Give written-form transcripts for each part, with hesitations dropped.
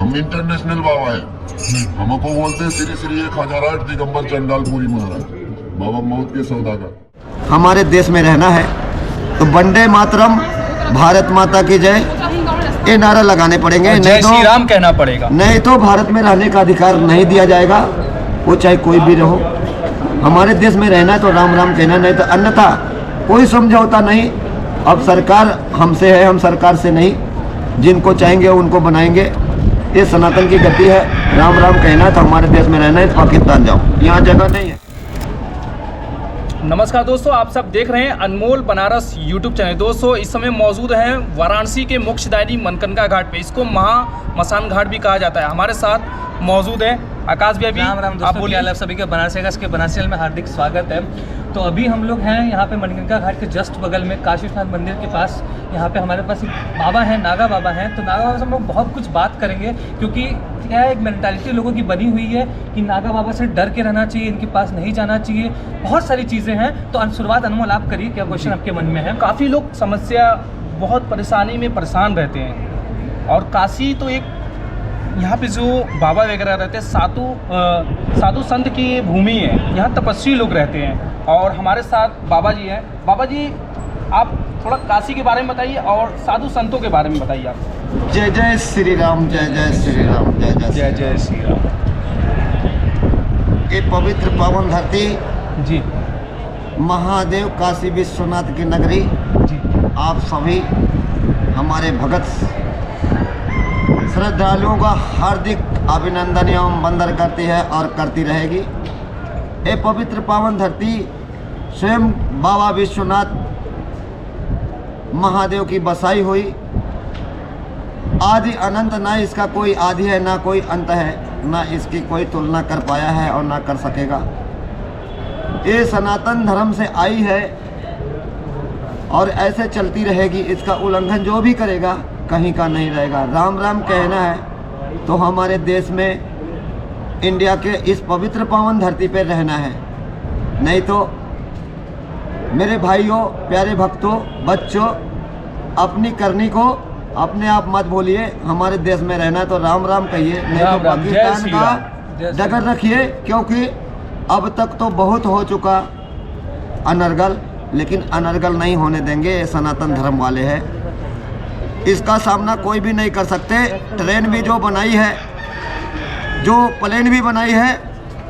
हम इंटरनेशनल बाबा है। हमको बोलते हैं श्री श्री 1008 दिगंबर चंडालपुरी महाराज, बाबा मौत के सौदागर। हमारे देश में रहना है तो वंदे मातरम, भारत माता की जय, ये नारा लगाने पड़ेंगे। जय श्री राम कहना पड़ेगा। नहीं तो भारत में रहने का अधिकार नहीं दिया जाएगा, वो चाहे कोई भी रहो। हमारे देश में रहना है तो राम राम कहना, नहीं तो अन्यथा कोई समझौता नहीं। अब सरकार हमसे है, हम सरकार से नहीं। जिनको चाहेंगे उनको बनाएंगे, ये सनातन की गति है। राम राम कहना है तो हमारे देश में रहना है, पाकिस्तान जाओ, यहाँ जगह नहीं है। नमस्कार दोस्तों, आप सब देख रहे हैं अनमोल बनारस यूट्यूब चैनल। दोस्तों इस समय मौजूद हैं वाराणसी के मोक्षदायिनी मनगंगा घाट पे। इसको महामसान घाट भी कहा जाता है। हमारे साथ मौजूद है आकाश भैया भी। राम राम दोस्तों, बोलिए। आप सभी का बनारस के बनारस चैनल में हार्दिक स्वागत है। तो अभी हम लोग हैं यहाँ पे मनगंगा घाट के जस्ट बगल में काशी विश्वनाथ मंदिर के पास। यहाँ पे हमारे पास एक बाबा हैं, नागा बाबा हैं। तो नागा बाबा से हम लोग बहुत कुछ बात करेंगे, क्योंकि क्या है, एक मेंटालिटी लोगों की बनी हुई है कि नागा बाबा से डर के रहना चाहिए, इनके पास नहीं जाना चाहिए। बहुत सारी चीज़ें हैं। तो शुरुआत अनमोल आप करिए, क्या क्वेश्चन आपके मन में है? काफ़ी लोग समस्या, बहुत परेशानी में परेशान रहते हैं। और काशी तो एक, यहाँ पे जो बाबा वगैरह रहते हैं, साधु संत की भूमि है। यहाँ तपस्वी लोग रहते हैं। और हमारे साथ बाबा जी हैं। बाबा जी, आप थोड़ा काशी के बारे में बताइए और साधु संतों के बारे में बताइए आप। जय जय श्री राम, जय जय श्री राम, जय जय जय श्री राम। ये पवित्र पावन धरती जी, महादेव काशी विश्वनाथ की नगरी, जी, आप सभी हमारे भगत श्रद्धालुओं का हार्दिक अभिनंदन एवं वंदन करती है और करती रहेगी। ये पवित्र पावन धरती स्वयं बाबा विश्वनाथ महादेव की बसाई हुई। आदि अनंत, ना इसका कोई आदि है ना कोई अंत है, ना इसकी कोई तुलना कर पाया है और ना कर सकेगा। ये सनातन धर्म से आई है और ऐसे चलती रहेगी। इसका उल्लंघन जो भी करेगा कहीं का नहीं रहेगा। राम राम कहना है तो हमारे देश में, इंडिया के इस पवित्र पावन धरती पर रहना है। नहीं तो मेरे भाइयों, प्यारे भक्तों, बच्चों, अपनी करनी को अपने आप मत भूलिए। हमारे देश में रहना है तो राम राम कहिए, नहीं तो पाकिस्तान का डगर रखिए। क्योंकि अब तक तो बहुत हो चुका अनर्गल, लेकिन अनर्गल नहीं होने देंगे। ये सनातन धर्म वाले हैं, इसका सामना कोई भी नहीं कर सकते। ट्रेन भी जो बनाई है, जो प्लेन भी बनाई है,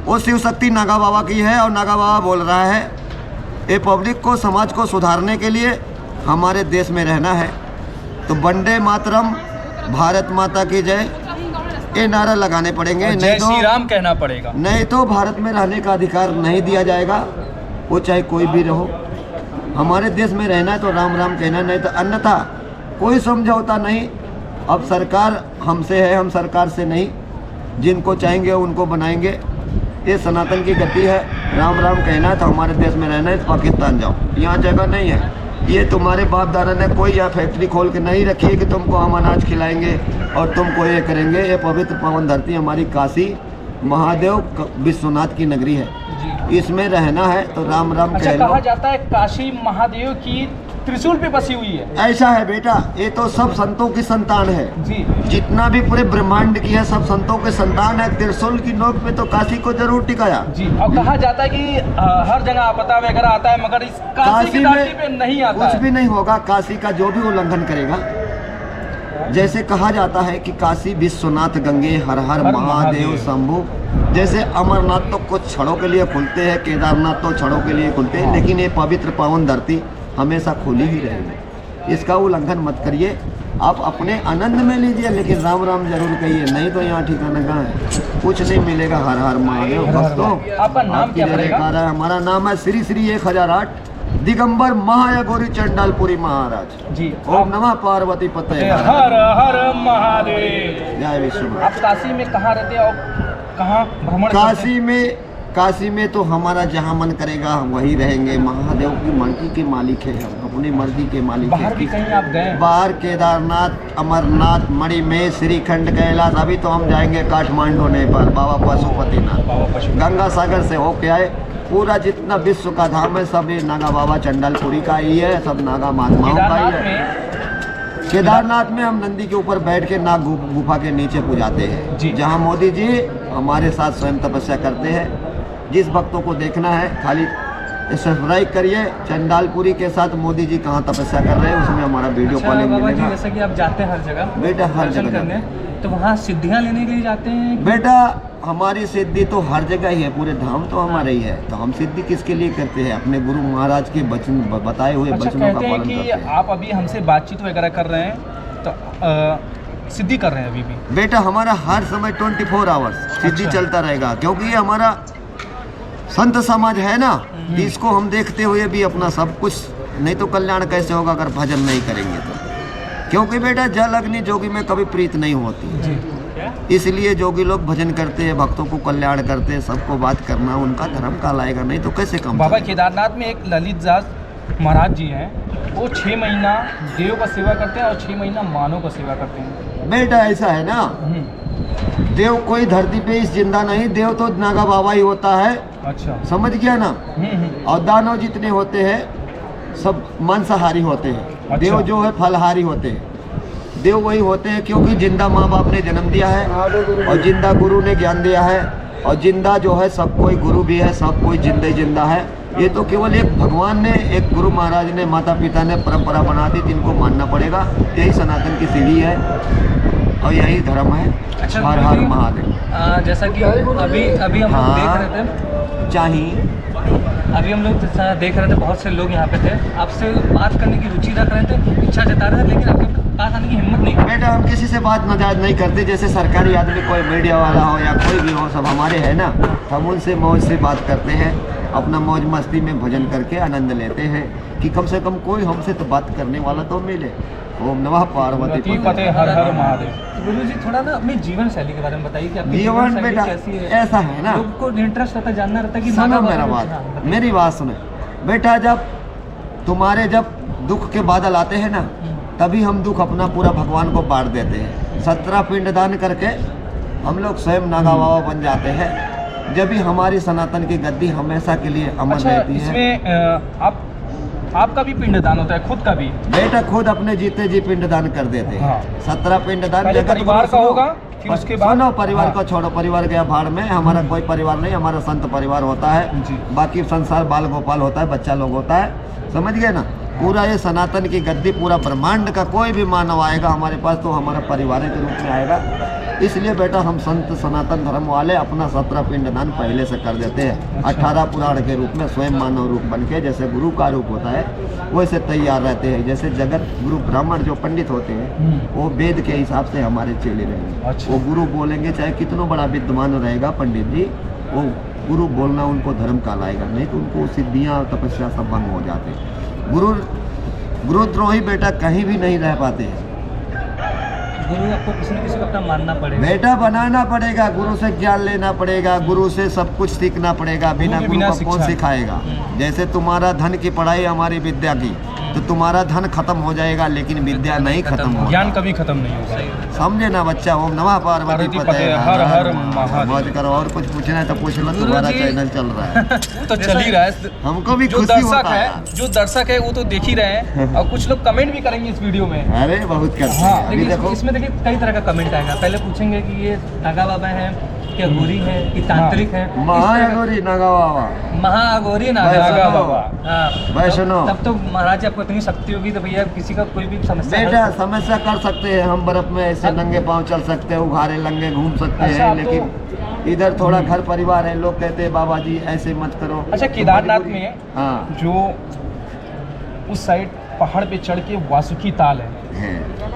वो शिव शक्ति नागा बाबा की है। और नागा बाबा बोल रहा है, ये पब्लिक को, समाज को सुधारने के लिए हमारे देश में रहना है तो वंदे मातरम, भारत माता की जय, ये नारा लगाने पड़ेंगे। जय श्री राम कहना पड़ेगा। नहीं तो भारत में रहने का अधिकार नहीं दिया जाएगा, वो चाहे कोई भी रहो। हमारे देश में रहना है तो राम राम कहना, नहीं तो अन्यथा कोई समझौता नहीं। अब सरकार हमसे है, हम सरकार से नहीं। जिनको चाहेंगे उनको बनाएंगे, ये सनातन की गति है। राम राम कहना है तो हमारे देश में रहना है, पाकिस्तान जाओ, यहाँ जगह नहीं है। ये तुम्हारे बाप दादा ने कोई यहाँ फैक्ट्री खोल के नहीं रखी है कि तुमको हम अनाज खिलाएंगे और तुमको ये करेंगे। ये पवित्र पावन धरती हमारी काशी महादेव विश्वनाथ की नगरी है, इसमें रहना है तो राम राम अच्छा, कह लो। कहा जाता है काशी महादेव की त्रिशूल पे बसी हुई है। ऐसा है बेटा, ये तो सब संतों की संतान है जी। जितना भी पूरे ब्रह्मांड की है, सब संतों के संतान है। त्रिशूल की नोक पे तो काशी को जरूर टिकाया जी। और कहा जाता है कि हर जगह आपदा वगैरह आता है, मगर इस काशी की धरती पे नहीं आता कुछ है। भी नहीं होगा। काशी का जो भी उल्लंघन करेगा, जैसे कहा जाता है कि काशी विश्वनाथ गंगे हर हर महादेव शंभु। जैसे अमरनाथ तो कुछ क्षणों के लिए खुलते हैं, केदारनाथ तो क्षणों के लिए खुलते हैं, लेकिन ये पवित्र पावन धरती हमेशा खुली ही रहेगी। इसका उल्लंघन मत करिए, आप अपने आनंद में लीजिए, लेकिन राम राम जरूर कहिए, नहीं तो यहाँ ठिकाना कहाँ है, कुछ नहीं मिलेगा। हर हर महादेव। भक्तों, आपका नाम क्या पड़ेगा? हमारा नाम है श्री श्री 1008 दिगंबर महायागौरी चंडालपुरी महाराज जी। ओम नमः पार्वती पते हर हर महादेव। जय विष्णु। आप काशी में कहाँ रहते हैं और कहाँ भ्रमण करते हैं? काशी में तो हमारा जहाँ मन करेगा हम वही रहेंगे। महादेव की मर्जी के मालिक है, हम अपनी मर्जी के मालिक बाहर भी हैं। कहीं आप गए? बाहर केदारनाथ, अमरनाथ, मणिमहेश, श्रीखंड, कैलाश। अभी तो हम जाएंगे काठमांडू नेपाल, बाबा पशुपतिनाथ। गंगा सागर से होके आए। पूरा जितना विश्व का धाम है सब ये नागा बाबा चंडालपुरी का ही है, सब नागा महात्माओं का ही है। केदारनाथ में हम नंदी के ऊपर बैठ के नाग गुफा के नीचे पुजाते हैं, जी। जहाँ मोदी जी हमारे साथ स्वयं तपस्या करते हैं। जिस भक्तों को देखना है खाली सब्सक्राइब करिए। चंडालपुरी के साथ मोदी जी कहाँ तपस्या कर रहे हैं उसमें हमारा वीडियो अच्छा कॉलिंग बाबा जी, मिलेगा। जैसा कि आप जाते हैं हर जगह बेटा हर दर्शन जगह करने, तो वहाँ सिद्धियाँ लेने के लिए जाते हैं? बेटा हमारी सिद्धि तो हर जगह ही है, पूरे धाम तो हमारे ही है। तो हम सिद्धि किसके लिए करते हैं? अपने गुरु महाराज के वचन बताए हुए अच्छा, वचनों का कहते हैं पालन कि करते हैं। आप अभी हमसे बातचीत वगैरह कर रहे हैं तो सिद्धि कर रहे हैं अभी भी? बेटा हमारा हर समय 24 आवर्स सिद्धि अच्छा। चलता रहेगा, क्योंकि ये हमारा संत समाज है ना, इसको हम देखते हुए भी अपना सब कुछ, नहीं तो कल्याण कैसे होगा अगर भजन नहीं करेंगे तो। क्योंकि बेटा जल अग्नि जोगी में कभी प्रीत नहीं होती, इसलिए जोगी लोग भजन करते हैं, भक्तों को कल्याण करते हैं। सबको बात करना उनका धर्म कहलाएगा, नहीं तो कैसे काम बाबा चलेगा? केदारनाथ में एक ललित दास महाराज जी हैं, वो 6 महीना देव का सेवा करते हैं और 6 महीना मानव का सेवा करते हैं। बेटा ऐसा है ना, देव कोई धरती पे इस जिंदा नहीं, देव तो नागा बाबा ही होता है, अच्छा। समझ गया ना। और दानव जितने होते हैं सब मांसाहारी होते हैं, अच्छा। देव जो है फलहारी होते हैं। देव वही होते हैं क्योंकि जिंदा माँ बाप ने जन्म दिया है और जिंदा गुरु ने ज्ञान दिया है, और जिंदा जो है सब कोई गुरु भी है, सब कोई जिंदा है। ये तो केवल एक भगवान ने, एक गुरु महाराज ने, माता पिता ने परंपरा बना दी, जिनको मानना पड़ेगा। यही सनातन की सीढ़ी है और यही धर्म है। अच्छा, हर हर महादेव। जैसा कि अभी हम लोग देख रहे थे, चाहिए अभी हम लोग जैसा देख रहे थे, बहुत से लोग यहाँ पे थे, आपसे बात करने की रुचि रख रहे थे, इच्छा जता रहे थे, लेकिन आपके पास आने की हिम्मत नहीं कर बेटा हम किसी से बात नाजायज नहीं करते। जैसे सरकारी आदमी, कोई मीडिया वाला हो या कोई भी हो, सब हमारे हैं ना, हम उनसे मौज से बात करते हैं, अपना मौज मस्ती में भजन करके आनंद लेते हैं कि कम से कम कोई हमसे तो बात करने वाला तो मिले। ओम नमः पार्वती पते हर हर महादेव। गुरु जी थोड़ा ना अपनी जीवन शैली के बारे में बताइए कि आपकी जीवन शैली बेटा कैसी है? ऐसा है ना, लोग को इंटरेस्ट रहता है, जानना रहता है कि सुनो नागा मेरा बाबा बात, हाँ, बताइए। मेरी बात सुने बेटा। जब तुम्हारे जब दुख के बादल आते हैं ना, तभी हम दुख अपना पूरा भगवान को बांट देते हैं। 17 पिंड दान करके हम लोग स्वयं नागा बाबा बन जाते हैं, जब भी हमारी सनातन की गद्दी हमेशा के लिए अमर अच्छा, रहती है। इसमें आपका भी पिंडदान होता है, खुद का भी? बेटा खुद अपने जीते जी पिंड दान कर देते हैं। हाँ। 17 पिंड दान पहले जगत परिवार गुरु का सुनो। होगा, फिर उसके बाद सुनो, परिवार हाँ। को छोड़ो, परिवार गया भाड़ में। हमारा कोई परिवार नहीं, हमारा संत परिवार होता है। जी। बाकी संसार बाल गोपाल होता है, बच्चा लोग होता है, समझ गए ना। पूरा ये सनातन की गद्दी, पूरा ब्रह्मांड का कोई भी मानव आएगा हमारे पास तो हमारा परिवार के रूप में आएगा। इसलिए बेटा हम संत सनातन धर्म वाले अपना 17 पिंडदान पहले से कर देते हैं। 18 पुराण के रूप में स्वयं मानव रूप बन के, जैसे गुरु का रूप होता है वैसे तैयार रहते हैं। जैसे जगत गुरु ब्राह्मण जो पंडित होते हैं वो वेद के हिसाब से हमारे चेले रहेंगे। अच्छा। वो गुरु बोलेंगे, चाहे कितना बड़ा विद्वान रहेगा पंडित जी, वो गुरु बोलना उनको धर्म कहलाएगा, नहीं तो उनको सिद्धियाँ तपस्या सब भंग हो जाते हैं। गुरुद्रोही बेटा कहीं भी नहीं रह पाते हैं। गुरु आपको किसी न किसी को अपना मानना पड़ेगा। बेटा बनाना पड़ेगा, गुरु से ज्ञान लेना पड़ेगा, गुरु से सब कुछ सीखना पड़ेगा। बिना के गुरु बिना का कौन शिक्षा। सिखाएगा? जैसे तुम्हारा धन की पढ़ाई हमारी विद्या की, तो तुम्हारा धन खत्म हो जाएगा लेकिन विद्या नहीं खत्म होगा। ज्ञान कभी खत्म नहीं होगा। समझे ना बच्चा? ओम नमः पार्वती पते हर हर महादेव। मौज करो। और कुछ पूछना है तो पूछ लो, गुरु तुम्हारा जी- चैनल चल रहा है। वो तो चल ही रहा है। हमको भी जो खुशी दर्शक होता है, है। जो दर्शक है वो तो देख ही रहे हैं और कुछ लोग कमेंट भी करेंगे इस वीडियो में। अरे बहुत करते हाँ, हैं। अभी लेकिन देखो इसमें देखिए कई तरह का कमेंट आएगा। पहले पूछेंगे कि ये नागा बाबा हैं, क्या गोरी है, कि तांत्रिक है, महागौरी नागा बाबा, महाअघोरी नागा नागा बाबा। बाबा। हाँ, वैष्णो। तब तो महाराज जी आपको इतनी शक्ति होगी तो भैया किसी का कोई भी समस्या बेटा है। समस्या कर सकते हैं हम, बर्फ में ऐसे नंगे पांव चल सकते हैं, उघारे लंगे घूम सकते अच्छा, हैं, आप तो- लेकिन इधर थोड़ा घर परिवार है, लोग कहते हैं बाबा जी ऐसे मत करो। अच्छा, केदारनाथ में हाँ जो उस साइड पहाड़ पे चढ़ के वासुकी ताल है,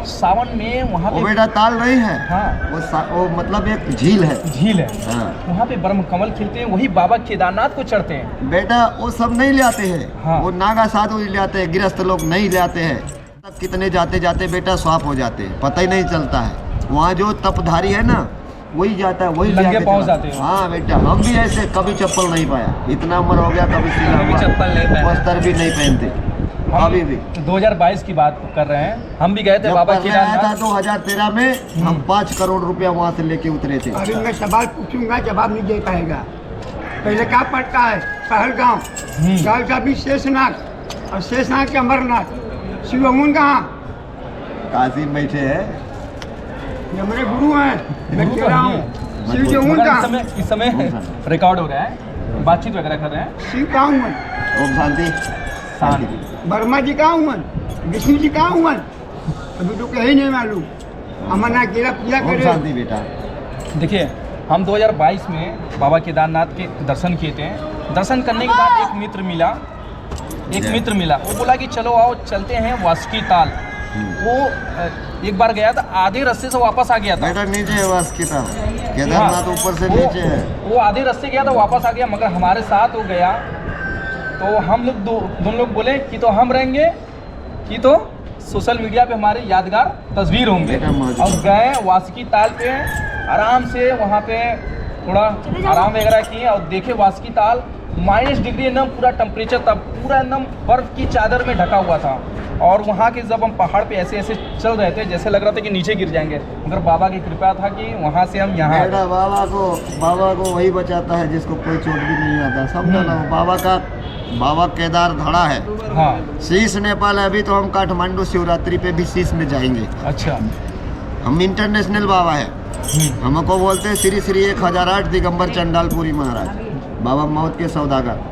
सावन में वहाँ वो पे बेटा ताल नहीं है, हाँ, वो मतलब एक झील है। झील है, हाँ। वहाँ पे ब्रह्म कमल खिलते हैं, वही बाबा केदारनाथ को चढ़ते हैं। बेटा वो सब नहीं ले आते हैं, हाँ। वो नागा साधु ले आते हैं, गृहस्थ लोग नहीं ले आते हैं। तब कितने जाते जाते बेटा स्वाप हो जाते हैं, पता ही नहीं चलता है। वहाँ जो तपधारी है ना वही जाता है, वही ले नंगे आके पाँव चला। जाते हैं। हाँ बेटा हम भी ऐसे कभी चप्पल नहीं पाया, इतना उम्र हो गया कभी सीधा कभी हुआ, चप्पल नहीं पहना। वस्त्र भी नहीं पहनते अभी भी। 2022 की बात कर रहे हैं, हम भी गए थे जब बाबा पहले आया था केदारनाथ। 2013 में हम 5 करोड़ रुपया वहाँ से लेके उतरे थे। अभी मैं सवाल पूछूंगा, जवाब नहीं दे पाएगा। पहले क्या पड़ता है? पहलगाम, गाल का भी शेषनाग और शेषनाग के अमरनाथ, शिवमुन कहाँ? काशी में बैठे हैं। ये मेरे गुरु हैं, मैं कह रहा हूँ शिव जी हूँ का, इस समय रिकॉर्ड हो रहा है, बातचीत वगैरह कर रहे हैं। शिव का हूँ, ओम शांति। शांति। वर्मा जी का हूँ, विष्णु जी का हूँ, अभी तो कहीं नहीं मालूम। अमरनाथ केला पूजा ओम करे। शांति बेटा। देखिए, हम 2022 में बाबा केदारनाथ के दर्शन किए थे। दर्शन करने के बाद एक मित्र मिला, वो बोला कि चलो आओ चलते हैं वासुकी ताल। वो एक बार गया था, आधे रास्ते से वापस आ गया था। बेटा नीचे है वासुकी ताल, केदारनाथ ऊपर से नीचे है। वो आधे रास्ते गया था, वापस आ गया, मगर हमारे साथ वो गया। तो हम लोग दोनों लोग बोले कि तो हम रहेंगे कि तो सोशल मीडिया पे हमारे यादगार तस्वीर होंगे। और गए वासुकी ताल पे, आराम से वहाँ पे थोड़ा आराम वगैरह किए और देखे वासुकी ताल -डिग्री एकदम पूरा टेम्परेचर था, पूरा एकदम बर्फ की चादर में ढका हुआ था। और वहाँ के जब हम पहाड़ पे ऐसे ऐसे चल रहे थे, जैसे लग रहा था कि नीचे गिर जाएंगे, मगर बाबा की कृपा था कि वहाँ से हम यहाँ। बेटा बाबा को वही बचाता है जिसको कोई चोट भी नहीं आता, समझा ना। बाबा केदार धड़ा है। हाँ। शीश नेपाल है। अभी तो हम काठमांडू शिवरात्रि पे भी शीश में जाएंगे। अच्छा। हम इंटरनेशनल बाबा है। हमको बोलते हैं श्री श्री 1008 दिगंबर चंडालपुरी महाराज, बाबा मौत के सौदागर।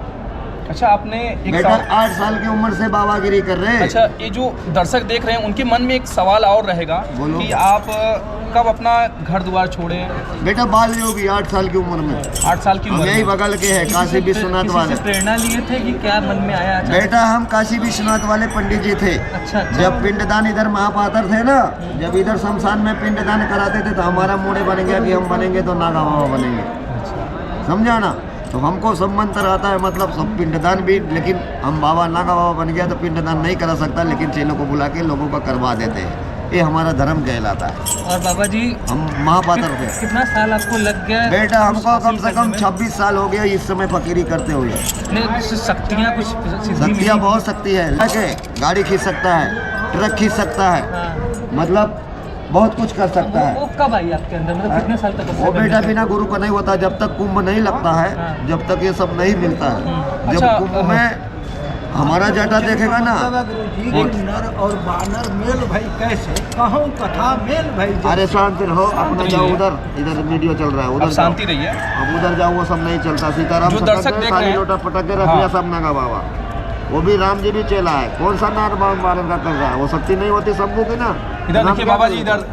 अच्छा, आपने बेटा 8 साल की उम्र से बाबागिरी कर रहे हैं। अच्छा, ये जो दर्शक देख रहे हैं उनके मन में एक सवाल और रहेगा कि आप कब अपना घर द्वार छोड़े? बेटा बाल योगी 8 साल की उम्र में। 8 साल की उम्र यही बगल के है, काशी विश्वनाथ वाले। प्रेरणा लिए थे कि क्या मन में आया? बेटा हम काशी विश्वनाथ वाले पंडित जी थे। अच्छा। जब पिंडदान इधर महापात्र थे ना, जब इधर शमशान में पिंडदान कराते थे तो हमारा मूड बन गया कि हम बनेंगे तो नागा बाबा बनेंगे, समझा ना। तो हमको सब मंत्र आता है, मतलब सब पिंडदान भी, लेकिन हम बाबा नागा बाबा बन गया तो पिंडदान नहीं करा सकता, लेकिन चेलों को बुला के लोगों का करवा देते हैं। ये हमारा धर्म कहलाता है। और बाबा जी हम महापात्र थे। कितना साल आपको लग गया? बेटा हमको कम से कम 26 साल हो गया इस समय फकीरी करते हुए। शक्तियाँ कुछ शक्तियाँ बहुत शक्ति है। गाड़ी खींच सकता है, ट्रक खींच सकता है, मतलब बहुत कुछ कर सकता है। वो कब आई आपके अंदर, मतलब कितने साल तक? वो बेटा बिना गुरु का नहीं होता। जब तक कुंभ नहीं लगता है, जब तक ये सब नहीं मिलता है। जब अच्छा, कुंभ में हमारा जाटा देखेगा ना। एक नर और बानर मेल भाई कैसे कहूँ कथा मेल भाई। अरे शांति रहो, अपना जाओ उधर, इधर वीडियो चल रहा है, उधर शांति रहिए। अब उधर जाओ, वो सब नहीं चलता। सीताराम जो दर्शक देख रहे हैं, लोटा पटक के रख लिया सब नागा बाबा। वो भी राम जी भी चेला है। कौन सा नाग बालन का कर रहा है? वो शक्ति नहीं होती सबको की ना। इधर देखिए बाबा जी, इधर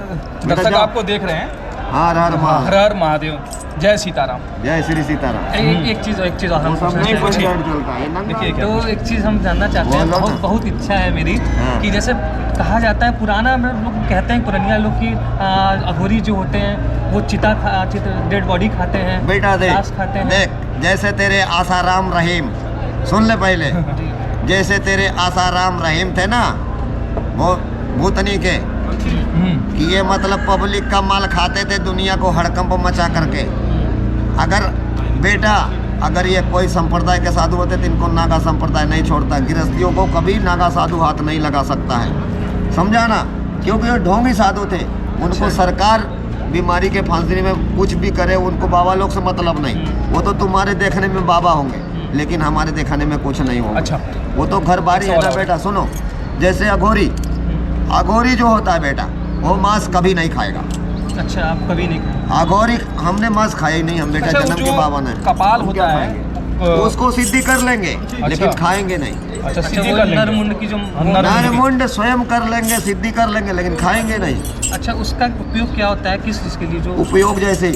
दर्शक आपको देख रहे हैं। हर हर हर हर महादेव, जय सीताराम। जय श्री सीताराम। एक चीज़ और हम वो सब नहीं चलता है। देखिए क्या तो एक चीज़ हम जानना चाहते हैं, बहुत इच्छा है मेरी कि जैसे कहा जाता है पुराना में लोग कहते हैं, पुरानिया लोग की अघोरी जो होते हैं वो डेड बॉडी खाते हैं, बेटा लाश खाते हैं। देख, जैसे तेरे आसाराम रहीम, सुन ले पहले। जैसे तेरे आसाराम रहीम थे ना, वो भूतनी के, कि ये मतलब पब्लिक का माल खाते थे, दुनिया को हड़कंप मचा करके। अगर ये कोई संप्रदाय के साधु होते तो इनको नागा संप्रदाय नहीं छोड़ता। गृहस्थियों को कभी नागा साधु हाथ नहीं लगा सकता है, समझा ना, क्योंकि वो ढोंगी साधु थे। उनको सरकार बीमारी के फांसी में कुछ भी करे, उनको बाबा लोग से मतलब नहीं। वो तो तुम्हारे देखने में बाबा होंगे, लेकिन हमारे देखने में कुछ नहीं होगा। अच्छा, वो तो घर बारी है ना बेटा। सुनो, जैसे अघोरी जो होता है बेटा, वो मांस कभी नहीं खाएगा। अच्छा, आप कभी नहीं खाए? अघोरी हमने मांस खाया ही नहीं, हम बेटा अच्छा, जन्म के बाबा ने। कपाल हम होता क्या है, खाएंगे? उसको सिद्धि कर लेंगे, लेकिन खाएंगे नहीं। अच्छा, अच्छा, सीधी वो कर लेंगे। नरमुंड की जो नरमुंड स्वयं कर लेंगे, सिद्धि कर लेंगे, लेकिन खाएंगे नहीं। अच्छा, उसका उपयोग क्या होता है, किस चीज़ के लिए? जो उपयोग जैसे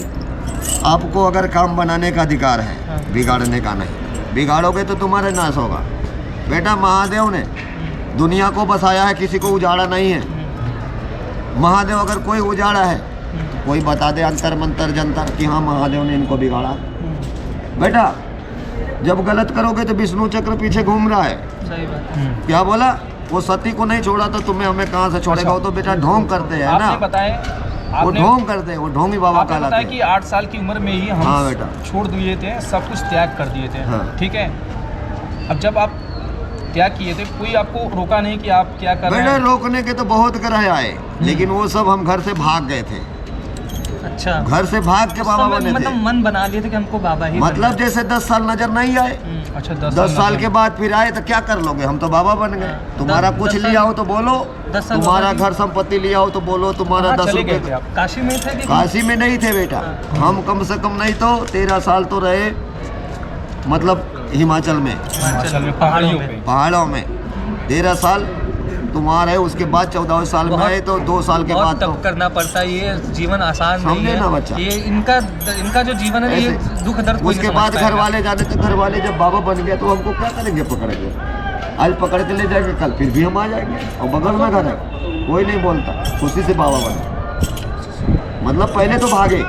आपको अगर काम बनाने का अधिकार है, हाँ। बिगाड़ने का नहीं। बिगाड़ोगे तो तुम्हारे नाश होगा। बेटा महादेव ने दुनिया को बसाया है, किसी को उजाड़ा नहीं है। महादेव अगर कोई उजाड़ा है, कोई बता दे अंतर मंतर जंतर कि हाँ महादेव ने इनको बिगाड़ा। बेटा जब गलत करोगे तो विष्णु चक्र पीछे घूम रहा है। सही बात। क्या बोला? वो सती को नहीं छोड़ा तो तुम्हें हमें कहाँ से छोड़ेगा? वो तो बेटा ढोंग करते हैं ना, आपने बताया, वो ढोंग करते हैं, वो ढोंगी बाबा आपने बताया कहलाते कि हैं। 8 साल की उम्र में ही हम हाँ बेटा। छोड़ दिए थे, सब कुछ त्याग कर दिए थे। हाँ। ठीक है, अब जब आप त्याग किए थे, कोई आपको रोका नहीं कि आप क्या कर रहे बेटा हैं? रोकने के तो बहुत ग्रह आए, लेकिन वो सब हम घर से भाग गए थे। अच्छा, घर से भाग के बाबा बने मतलब थे। मन बना लिए थे कि हमको बाबा ही मतलब जैसे 10 साल नजर नहीं आए, अच्छा 10 साल के बाद फिर आए तो क्या कर लोगे, हम तो बाबा बन गए। हाँ, तुम्हारा 10 कुछ साल- लिया हो तो बोलो, 10 साल तुम्हारा बाबा घर संपत्ति लिया हो तो बोलो, तुम्हारा 10 चले गए थे रुपए। आप? काशी में थे कि काशी में नहीं थे बेटा, हम कम से कम नहीं तो 13 साल तो रहे, मतलब हिमाचल में, हिमाचल में पहाड़ियों पे। पहाड़ों में 13 साल तुम्हारा है। उसके बाद 14 साल में आए तो 2 साल के बहुत बाद तो तप करना पड़ता है, ये जीवन आसान नहीं समझे है ना बच्चा। ये इनका जो जीवन है ये ऐसे। दुख दर्द कोई उसके नहीं बाद समझ घर पाएगा। वाले जाने तो घर वाले जब बाबा बन गए तो हमको क्या करेंगे, पकड़ेंगे, आज पकड़ के ले जाएंगे, कल फिर भी हम आ जाएंगे और बगल में घर है, कोई नहीं बोलता, खुशी से बाबा बने। मतलब पहले तो भागे,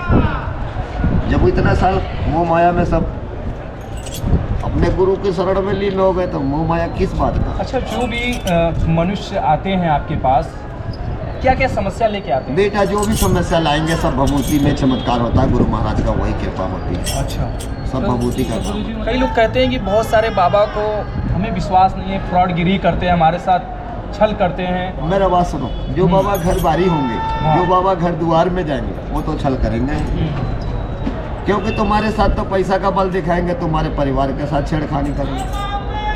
जब इतना साल मोह माया में सब अपने गुरु के शरण में लीन हो गए तो मोह माया किस बात का। अच्छा, जो भी मनुष्य आते हैं आपके पास, क्या क्या समस्या लेके आते हैं? बेटा जो भी समस्या लाएंगे सब भभूति में चमत्कार होता है, गुरु महाराज का वही कृपा होती है, अच्छा, सब भभूति का काम। कई लोग कहते हैं कि बहुत सारे बाबा को हमें विश्वास नहीं है, फ्रॉडगिरी करते हैं, हमारे साथ छल करते हैं। मेरा बात सुनो, जो बाबा घर बारी होंगे, हाँ। जो बाबा घर द्वार में जाएंगे वो तो छल करेंगे, क्योंकि तुम्हारे साथ तो पैसा का बल दिखाएंगे, तुम्हारे परिवार के साथ छेड़खानी करेंगे,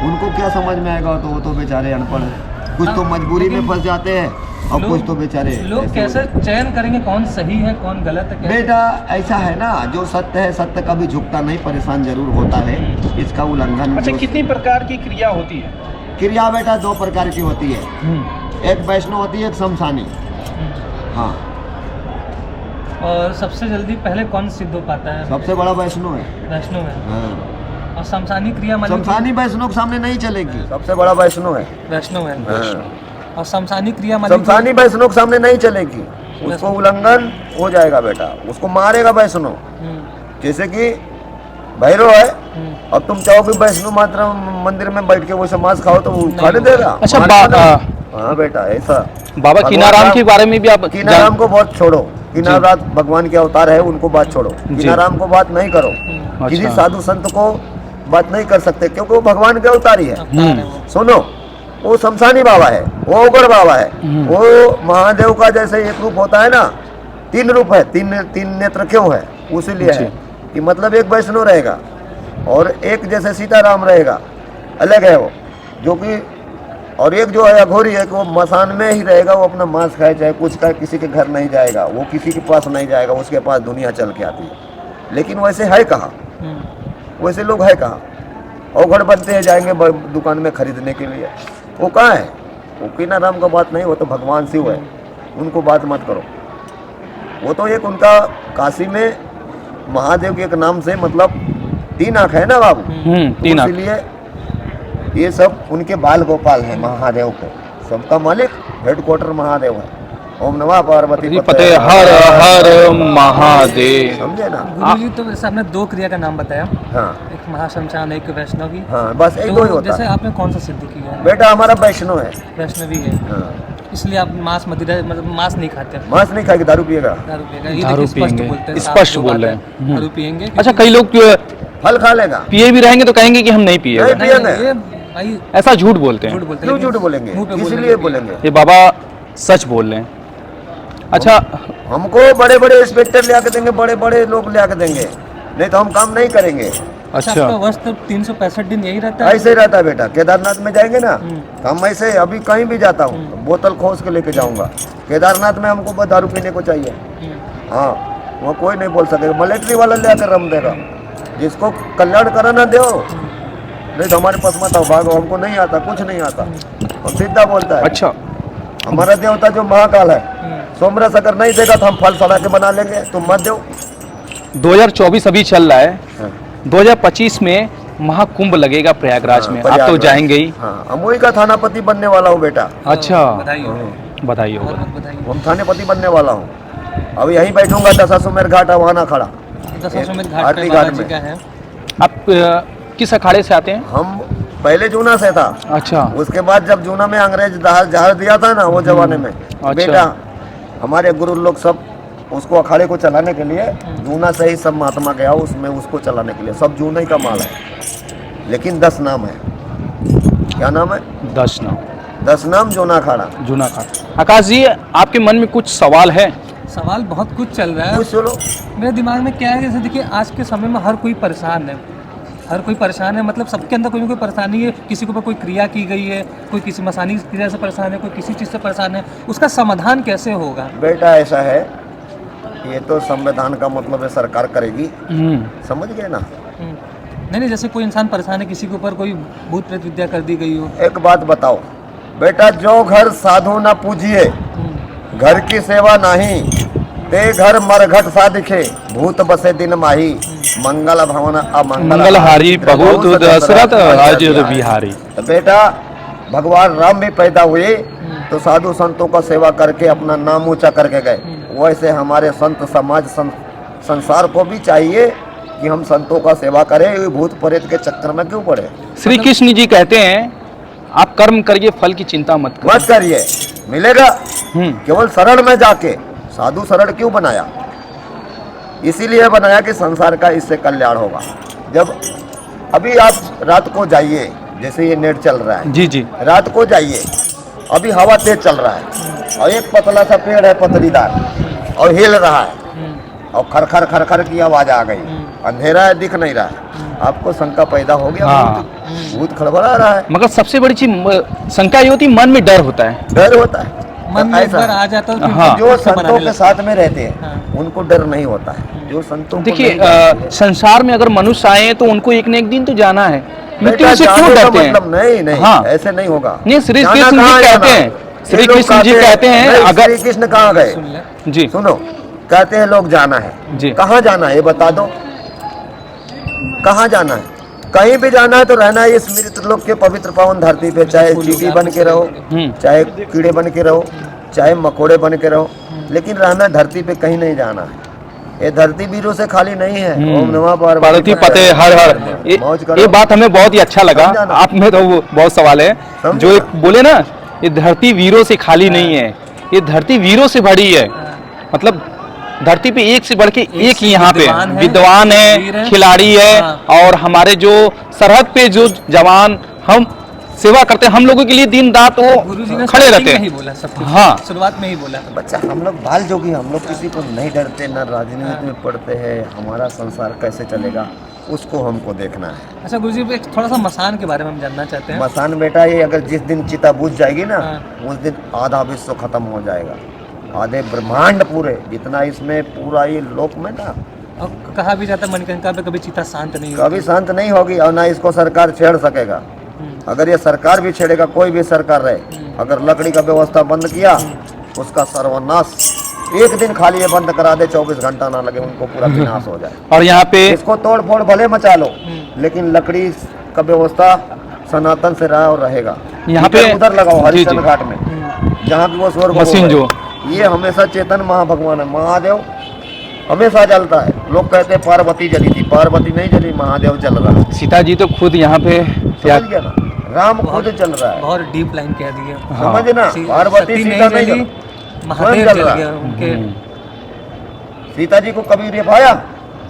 उनको क्या समझ में आएगा, तो वो तो बेचारे अनपढ़ हैं, कुछ तो मजबूरी में फंस जाते हैं और कुछ तो बेचारे लोग ऐसे कैसे चयन करेंगे कौन सही है कौन गलत है, कैसे? बेटा ऐसा है ना, जो सत्य है सत्य कभी झुकता नहीं, परेशान जरूर होता है, इसका उल्लंघन अच्छा, जो- कितनी प्रकार की क्रिया होती है? क्रिया बेटा 2 प्रकार की होती है, एक वैष्णव होती है, एक शमशानी। हाँ, और सबसे जल्दी पहले कौन सिद्ध हो पाता है? सबसे बड़ा वैष्णव है। वैष्णव है। हाँ। और शमशानी क्रिया मतलब शमशानी वैष्णव के सामने नहीं चलेगी, सबसे बड़ा वैष्णव है। वैष्णव है। हाँ। और शमशानी क्रिया मतलब शमशानी वैष्णव के सामने नहीं चलेगी, उसको उल्लंघन हो जाएगा बेटा, उसको मारेगा वैष्णव। जैसे कि भैरव है, अब तुम चाहो कि वैष्णव मात्र मंदिर में बैठ के वो मांस खाओ तो वो खाने देगा। अच्छा, हाँ बेटा, ऐसा बाबा कीनाराम के बारे में भी आप कीनाराम को बहुत छोड़ो, कीनाराम भगवान के अवतार है, उनको बात छोड़ो, कीनाराम को बात नहीं करो, किसी साधु संत को बात नहीं कर सकते क्योंकि वो भगवान के अवतार ही है। सुनो, वो शमशानी बाबा है, वो उग्र बाबा है, वो महादेव का जैसे एक रूप होता है ना, 3 रूप है, तीन नेत्र क्यों है, उसीलिए है कि मतलब एक वैष्णव रहेगा और एक जैसे सीताराम रहेगा, अलग है वो, जो कि और एक जो है अघोरी है कि वो मसान में ही रहेगा, वो अपना मांस खाए चाहे कुछ खाए, किसी के घर नहीं जाएगा, वो किसी के पास नहीं जाएगा, उसके पास दुनिया चल के आती है। लेकिन वैसे है कहाँ, वैसे लोग है कहाँ, अवघड़ बनते हैं, जाएंगे दुकान में खरीदने के लिए, वो कहाँ है, वो कीनाराम का बात नहीं, वो तो भगवान शिव है, उनको बात मत करो। वो तो एक उनका काशी में महादेव के एक नाम से मतलब 3 आँख है ना बाबू, 3 आँख। इसलिए ये सब उनके बाल गोपाल हैं महादेव के, सबका मालिक हेडक्वार्टर महादेव है। ओम नमः पार्वती पते हर हर महादेव। समझे ना। गुरुजी, तो जैसे आपने 2 क्रिया का नाम बताया, हाँ एक महाशमशान एक वैष्णवी, हाँ, बस एक दो ही तो होता जैसे है आपने कौन सा सिद्ध किया है? बेटा, हमारा वैष्णव है। वैष्णवी है, हाँ, इसलिए आप मांस मदिरा मतलब मांस नहीं खाते, मांस नहीं खाएगी, दारू पिएगा, दारू पिएगा, ये दारू देखिए स्पष्ट पिएंगे, बोलते हैं, स्पष्ट साफ बोल जो रहे बात हैं। है, दारू पिएंगे। अच्छा, कई लोग फल खा लेगा। पिए भी रहेंगे तो कहेंगे कि हम नहीं पिए, नहीं नहीं, पिएंगे। ये भाई ऐसा झूठ बोलते झूठ हैं। बोलते हैं, क्यों झूठ बोलेंगे, मुंह पे इसलिए बोलेंगे। ये बाबा सच बोल रहे हैं। अच्छा, हमको बड़े बड़े इंस्पेक्टर ले आके देंगे, बड़े बड़े लोग ले आके देंगे, नहीं तो हम काम नहीं करेंगे। अच्छा, अच्छा, आपका वर्ष तो 365 दिन यही रहता है? ऐसे ही रहता है बेटा, केदारनाथ में जाएंगे ना तो हम ऐसे अभी कहीं भी जाता हूँ तो बोतल खोस के लेके जाऊंगा। केदारनाथ में हमको बस दारू पीने को चाहिए। हाँ, वहाँ कोई नहीं बोल सकेगा, मिलिट्री वाला ले आकर रम देगा, जिसको कल्याण कराना दो, नहीं तो हमारे पास मत आओ, भागो, हमको नहीं आता, कुछ नहीं आता, और सीधा बोलता है। अच्छा, हमारा देवता जो महाकाल है, सोमरस अगर नहीं देगा तो हम फल सड़ा के बना लेंगे, तुम मत दो। 2024 अभी चल रहा है, हाँ। 2025 में महाकुंभ लगेगा प्रयागराज में, आप तो प्रयागराज। जाएंगे ही। हाँ, हम वही का थानापति बनने वाला हूँ बेटा, अच्छा, बधाई हो, बताइए बहुत होगा। बहुत बधाई हो। हम थानेपति बनने वाला हूँ। अब यहीं बैठूंगा, दशाश्वमेध घाट है, वहाँ ना खड़ा। दशाश्वमेध घाट आरती पे घाट बाबा जी में। का है। आप किस अखाड़े से आते हैं? हम पहले जूना से था, अच्छा, उसके बाद जब जूना में अंग्रेज जहाज दिया था ना वो जमाने में, बेटा हमारे गुरु लोग सब उसको अखाड़े को चलाने के लिए जूना से ही सब महात्मा गया उसमें, उसको चलाने के लिए सब जूना ही का माल है, लेकिन 10 नाम है। क्या नाम है? 10 नाम। 10 नाम जूना अखाड़ा। जूना अखाड़ा। आकाश जी, आपके मन में कुछ सवाल है? सवाल बहुत कुछ चल रहा है। कुछ सुनो। मेरे दिमाग में क्या है, जैसे देखिए आज के समय में हर कोई परेशान है, हर कोई परेशान है, मतलब सबके अंदर कोई ना कोई परेशानी है। किसी के ऊपर कोई क्रिया की गई है, कोई किसी मसानी क्रिया से परेशान है, कोई किसी चीज़ से परेशान है, उसका समाधान कैसे होगा? बेटा ऐसा है, ये तो संविधान का मतलब है सरकार करेगी, समझ गए ना। नहीं, जैसे कोई इंसान परेशान है, किसी के ऊपर कोई भूत प्रेत विद्या कर दी गई हो। एक बात बताओ बेटा, जो घर साधु ना पूजिए, घर की सेवा नहीं, ते घर मरघट सा दिखे, भूत बसे दिन माही, मंगल भवन मंगल हारी बहुत दशरथ अयोध्या बिहारी। तो बेटा भगवान राम भी पैदा हुए तो साधु संतों का सेवा करके अपना नाम ऊंचा करके गए। वैसे हमारे संत समाज संसार को भी चाहिए कि हम संतों का सेवा करें, ये भूत प्रेत के चक्कर में क्यों पड़े। श्री कृष्ण जी कहते हैं आप कर्म करिए, फल की चिंता मत करिए। मत करिए, मिलेगा। केवल शरण में जाके, साधु शरण क्यों बनाया? इसीलिए बनाया कि संसार का इससे कल्याण होगा। जब अभी आप रात को जाइए, जैसे ये नेट चल रहा है, जी जी, रात को जाइए, अभी हवा तेज चल रहा है और एक पतला सा पेड़ है पतलीदार और हिल रहा है और खर खर खर की आवाज आ गई, अंधेरा है, दिख नहीं रहा है, आपको शंका पैदा हो गया। हाँ। भूत खड़बड़ा रहा है। मगर सबसे बड़ी चीज शंका ये होती है, मन में डर होता है, डर होता है, मन में एक बार आ जाता है तो हाँ। जो संतों के साथ में रहते हैं हाँ। उनको डर नहीं होता है। जो संतों को देखिए नहीं जानते हैं। संसार में अगर मनुष्य आए तो उनको एक न एक दिन तो जाना है, मृत्यु बेटा, से क्यों जाने का डरते हैं? मतलब नहीं, हाँ। ऐसे नहीं होगा। नहीं, श्री जाना कृष्ण कहाँ जी है कहते जाना? हैं, श्री ये लोग कृष्ण जी कहते हैं नहीं, अगर श्री कृष्ण कहाँ गए? सुन ले। जी सुनो, कहते हैं लोग जाना है, जी। कहाँ जाना है ये बता दो, कहाँ जाना है? कहीं भी जाना है तो रहना है इस मृत लोक के पवित्र पावन धरती पे, चाहे चींटी बन के रहो, चाहे कीड़े बन के रहो, चाहे मकोड़े बन के रहो, लेकिन रहना धरती पे, कहीं नहीं जाना है। ये धरती वीरों से खाली नहीं है। ओम नमः पार्वती पते हर हर। मौज करो। ये बात हमें बहुत ही अच्छा लगा। समझा ना? आप में तो वो बहुत सवाल है समझा जो एक ना? बोले ना, ये धरती वीरों से खाली नहीं है, ये धरती वीरों से भरी है। मतलब धरती पे एक से बढ़ के एक ही यहाँ पे विद्वान वीर है, खिलाड़ी है, और हमारे जो सरहद पे जो जवान हम सेवा करते हैं, हम लोगों के लिए दिन रात वो गुरुजी ने खड़े रहते स्टार्टिंग में ही हैं। बोला सब कुछ, हाँ। शुरुआत में ही बोला। बच्चा हम लोग बाल जोगी, हम लोग किसी को नहीं डरते, ना राजनीति में पढ़ते हैं। हमारा संसार कैसे चलेगा उसको हमको देखना है। अच्छा गुरुजी, एक थोड़ा सा मसान के बारे में हम जानना चाहते हैं। मसान बेटा, ये अगर जिस दिन चिता बुझ जाएगी ना, हाँ। उस दिन आधा विश्व खत्म हो जाएगा, आधे ब्रह्मांड पूरे, जितना इसमें पूरा ये लोक में ना, और कहा भी जाता है मणिकर्णिका पे कभी चिता शांत नहीं कभी शांत नहीं होगी और ना इसको सरकार छेड़ सकेगा। अगर ये सरकार भी छेड़ेगा, कोई भी सरकार रहे, अगर लकड़ी का व्यवस्था बंद किया, उसका सर्वनाश। एक दिन खाली ये बंद करा दे, 24 घंटा ना लगे, उनको पूरा विनाश हो जाए। और यहाँ पे इसको तोड़ फोड़ भले मचा लो, लेकिन लकड़ी का व्यवस्था सनातन से रहा और रहेगा। यहाँ पे उधर लगाओ जी, हरिश्चंद्र जी। घाट में, जहाँ की वो स्वर्ग मशीन जो ये हमेशा चेतन महाभगवान है। महादेव हमेशा जलता है। लोग कहते हैं पार्वती जली थी, पार्वती नहीं जली, महादेव जल रहा है। सीता जी तो खुद यहाँ पे समझ गया ना, राम खुद चल रहा है। बहुत डीप लाइन कह दी है। समझ ना, पार्वती सीता नहीं जली, महादेव जल जल रहा गया है। उनके। सीता जी को कभी रिफाया,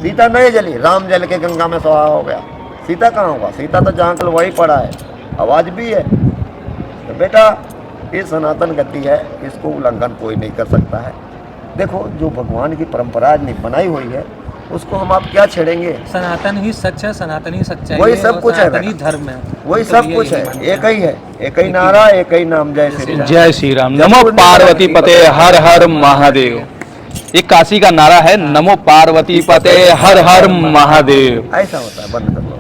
सीता नहीं जली, राम जल के गंगा में सवा हो गया। सीता कहाँ होगा? सीता तो जहाँ कल वही पड़ा है, आवाज भी है। तो बेटा ये सनातन गति है, इसको उल्लंघन कोई नहीं कर सकता है। देखो जो भगवान की परंपरा ने बनाई हुई है, उसको हम आप क्या छेड़ेंगे? सनातन ही सच है, सनातन ही सच्चाई वही है, सब और कुछ है सनातन ही बेटा। धर्म है। वही तो सब ये कुछ यही है, मानते एक हैं। ही है, एक ही नारा, एक ही नाम, जय श्री राम। जय श्री राम, नमो पार्वती पते हर हर महादेव। ये काशी का नारा है, नमो पार्वती पते हर हर महादेव। ऐसा होता है, बंद कर लो।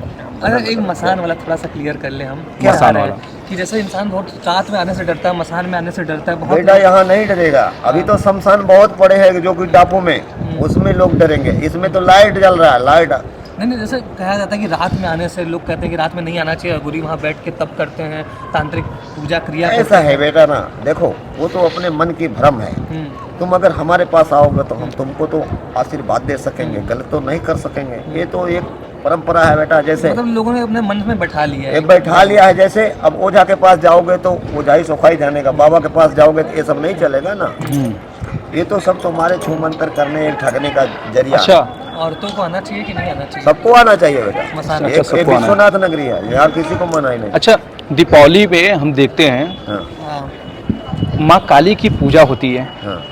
अगर एक मसान वाला थोड़ा सा क्लियर कर ले हम। क्या मसान मसान है वाला? कि जैसे इंसान बहुत रात में आने से डरता है, मसान में आने से डरता है बहुत। बेटा यहाँ नहीं डरेगा। अभी तो शमशान बहुत पड़े हैं जो कि टापू में, उसमें लोग डरेंगे। इसमें तो लाइट जल रहा है, लाइट। नहीं, जैसे कहा जाता है कि रात में आने से, लोग कहते हैं कि रात में नहीं आना चाहिए, गुरु वहाँ बैठ के तप करते हैं, तांत्रिक पूजा क्रिया ऐसा है बेटा ना, देखो वो तो अपने मन की भ्रम है। तुम अगर हमारे पास आओगे तो हम तुमको तो आशीर्वाद दे सकेंगे, गलत तो नहीं कर सकेंगे। ये तो एक परंपरा है बेटा। जैसे मतलब लोगों ने अपने मन में बैठा लिया है। ये बैठा लिया है। जैसे अब ओझा के पास जाओगे तो ओझा ही सुखाई जाने का, बाबा के पास जाओगे तो ये सब नहीं चलेगा ना। ये तो सब तुम्हारे छू मंतर करने, ठगने का जरिया। अच्छा, औरतों को आना चाहिए कि नहीं आना चाहिए? सबको आना चाहिए बेटा। मसान। एक सबको आना है। विश्वनाथ नगरी है, यहाँ किसी को मना ही नहीं। अच्छा दीपावली पे हम देखते हैं हाँ, हाँ। माँ काली की पूजा होती है, हाँ।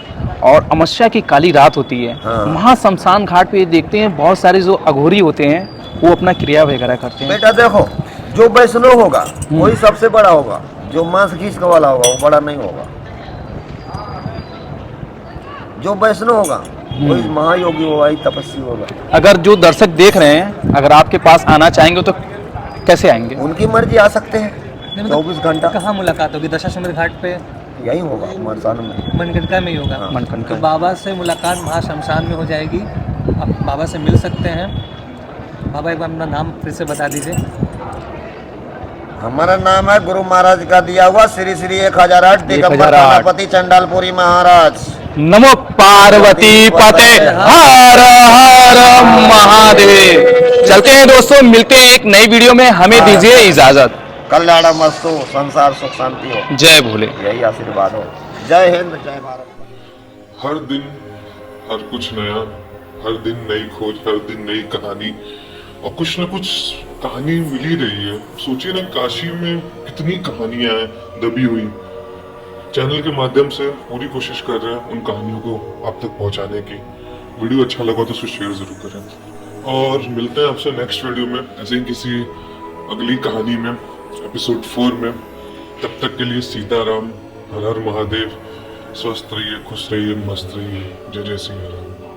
और अमावस्या की काली रात होती है, हाँ। वहाँ शमशान घाट पे देखते हैं बहुत सारे जो अघोरी होते हैं वो अपना क्रिया वगैरह करते हैं। बेटा देखो, जो वैष्णव होगा वही सबसे बड़ा होगा, जो मांस घींच वाला होगा वो बड़ा नहीं होगा। जो वैष्णव होगा वही महायोगी होगा, वही तपस्वी होगा। अगर जो दर्शक देख रहे हैं अगर आपके पास आना चाहेंगे तो कैसे आएंगे? उनकी मर्जी, आ सकते हैं 24 घंटा। कहाँ मुलाकात होगी? दशाश्वमेध घाट पे, यही होगा मरसान में। मनगढ़ में ही होगा। हाँ। मनगढ़ तो बाबा से मुलाकात महाशमशान में हो जाएगी, आप बाबा से मिल सकते हैं। बाबा एक बार अपना नाम फिर से बता दीजिए। हमारा नाम है गुरु महाराज का दिया हुआ श्री श्री 1008 दिगंबर 1008 थानापति चंडालपुरी महाराज। नमो पार्वती पते हर हर महादेव। चलते हैं दोस्तों, मिलते हैं एक नई वीडियो में, हमें दीजिए इजाजत। कल्याण मस्तु, संसार सुख शांति हो, जय भोले। यही आशीर्वाद हो। जय हिंद, जय भारत। हर दिन हर कुछ नया, हर दिन नई खोज, हर दिन नई कहानी, और कुछ न कुछ कहानी मिल ही रही है। सोचिए ना, काशी में कितनी कहानियां हैं दबी हुई। चैनल के माध्यम से पूरी कोशिश कर रहे हैं उन कहानियों को आप तक पहुंचाने की। वीडियो अच्छा लगा तो उसको शेयर जरूर करें, और मिलते हैं आपसे नेक्स्ट वीडियो में ऐसे ही किसी अगली कहानी में, एपिसोड 4 में। तब तक के लिए सीताराम, हर हर महादेव। स्वस्थ रहिए, खुश रहिए, मस्त रहिए। जय जय श्री राम।